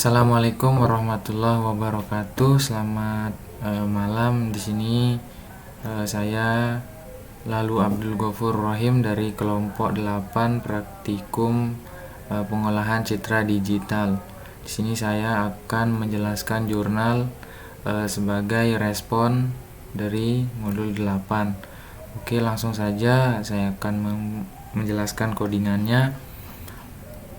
Assalamualaikum warahmatullahi wabarakatuh. Selamat malam. Di sini saya Lalu Abdul Ghafur Rahim dari kelompok 8 praktikum pengolahan citra digital. Di sini saya akan menjelaskan jurnal sebagai respon dari modul 8. Oke, langsung saja saya akan menjelaskan codingannya.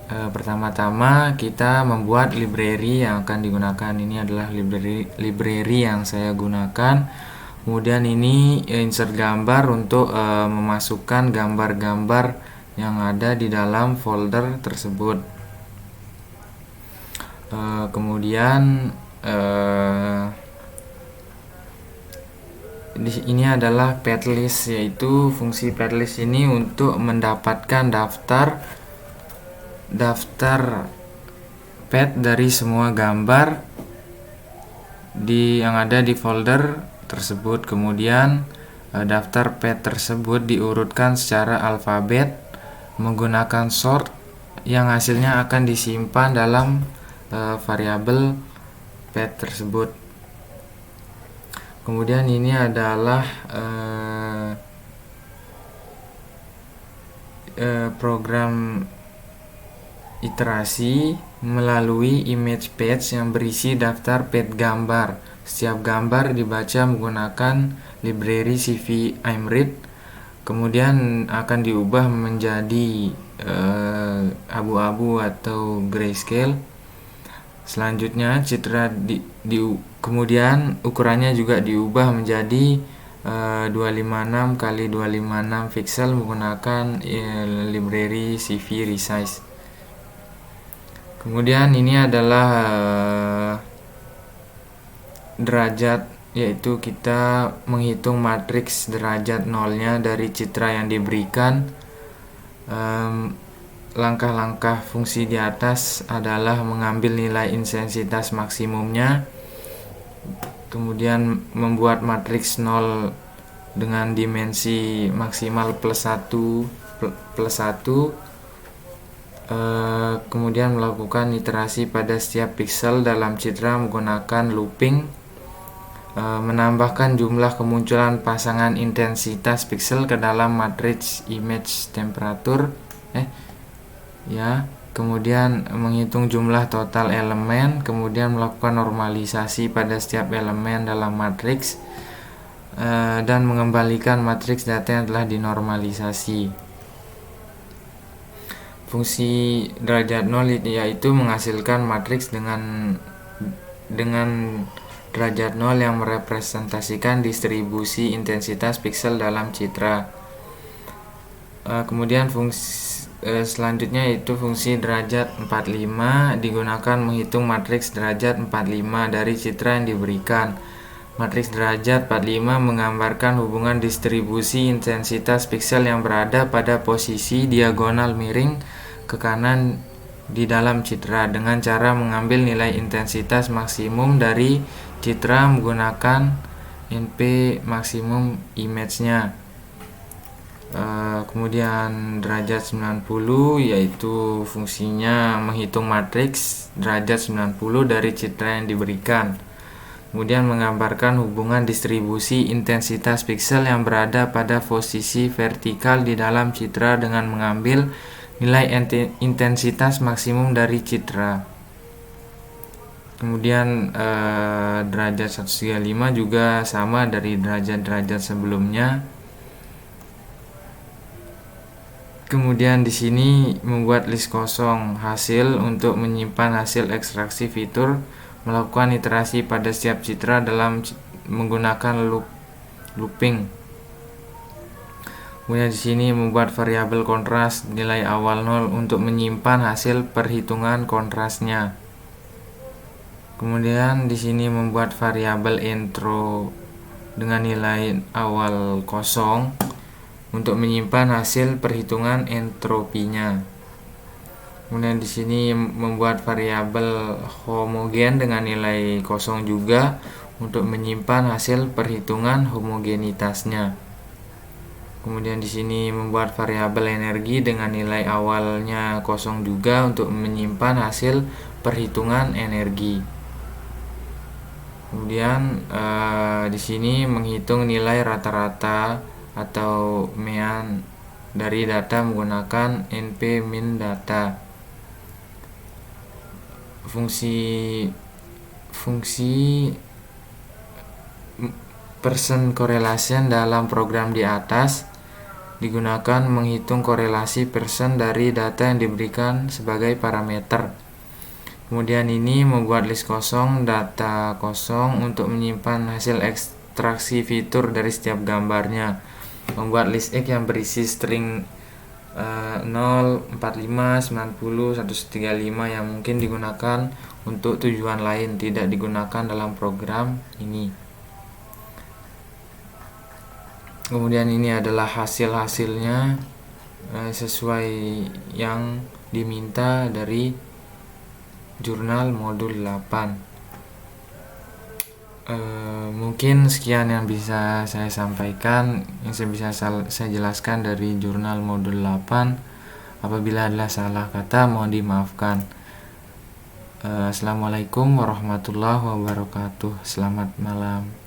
Pertama-tama kita membuat library yang akan digunakan. Ini adalah library yang saya gunakan. Kemudian ini insert gambar untuk memasukkan gambar-gambar yang ada di dalam folder tersebut. Kemudian ini adalah path-list, yaitu fungsi path-list ini untuk mendapatkan daftar path dari semua gambar yang ada di folder tersebut. Kemudian daftar path tersebut diurutkan secara alfabet menggunakan sort yang hasilnya akan disimpan dalam variabel path tersebut. Kemudian ini adalah program iterasi melalui image page yang berisi daftar path gambar. Setiap gambar dibaca menggunakan library CV-imread, kemudian akan diubah menjadi abu-abu atau grayscale. Selanjutnya citra kemudian ukurannya juga diubah menjadi 256 x 256 pixel menggunakan library CV resize. Kemudian ini adalah derajat, yaitu kita menghitung matriks derajat nolnya dari citra yang diberikan. Langkah-langkah fungsi di atas adalah mengambil nilai intensitas maksimumnya, kemudian membuat matriks 0 dengan dimensi maksimal plus 1, kemudian melakukan iterasi pada setiap pixel dalam citra menggunakan looping, menambahkan jumlah kemunculan pasangan intensitas pixel ke dalam matriks image temperatur, kemudian menghitung jumlah total elemen, kemudian melakukan normalisasi pada setiap elemen dalam matriks, dan mengembalikan matriks data yang telah dinormalisasi. Fungsi derajat 0 yaitu menghasilkan matriks dengan derajat 0 yang merepresentasikan distribusi intensitas pixel dalam citra. Kemudian selanjutnya yaitu fungsi derajat 45 digunakan menghitung matriks derajat 45 dari citra yang diberikan. Matriks derajat 45 menggambarkan hubungan distribusi intensitas pixel yang berada pada posisi diagonal miring ke kanan di dalam citra dengan cara mengambil nilai intensitas maksimum dari citra menggunakan NP maksimum image-nya. Kemudian derajat 90 yaitu fungsinya menghitung matriks derajat 90 dari citra yang diberikan. Kemudian menggambarkan hubungan distribusi intensitas pixel yang berada pada posisi vertikal di dalam citra dengan mengambil nilai intensitas maksimum dari citra. Kemudian derajat 135 juga sama dari derajat-derajat sebelumnya. Kemudian di sini membuat list kosong hasil untuk menyimpan hasil ekstraksi fitur, melakukan iterasi pada setiap citra dalam menggunakan looping. Kemudian di sini membuat variabel kontras nilai awal 0 untuk menyimpan hasil perhitungan kontrasnya. Kemudian di sini membuat variabel intro dengan nilai awal 0 untuk menyimpan hasil perhitungan entropinya. Kemudian di sini membuat variabel homogen dengan nilai 0 juga untuk menyimpan hasil perhitungan homogenitasnya. Kemudian di sini membuat variabel energi dengan nilai awalnya 0 juga untuk menyimpan hasil perhitungan energi. Kemudian di sini menghitung nilai rata-rata atau mean dari data menggunakan NP-min data. Fungsi percent correlation dalam program di atas digunakan menghitung korelasi persen dari data yang diberikan sebagai parameter. Kemudian ini membuat list kosong, data kosong untuk menyimpan hasil ekstraksi fitur dari setiap gambarnya. Membuat list X yang berisi string 0, 45, 90, 135 yang mungkin digunakan untuk tujuan lain, tidak digunakan dalam program ini. Kemudian ini adalah hasil-hasilnya sesuai yang diminta dari jurnal modul 8. Mungkin sekian yang bisa saya sampaikan, yang bisa saya jelaskan dari jurnal modul 8. Apabila ada salah kata mohon dimaafkan. Assalamualaikum warahmatullahi wabarakatuh. Selamat malam.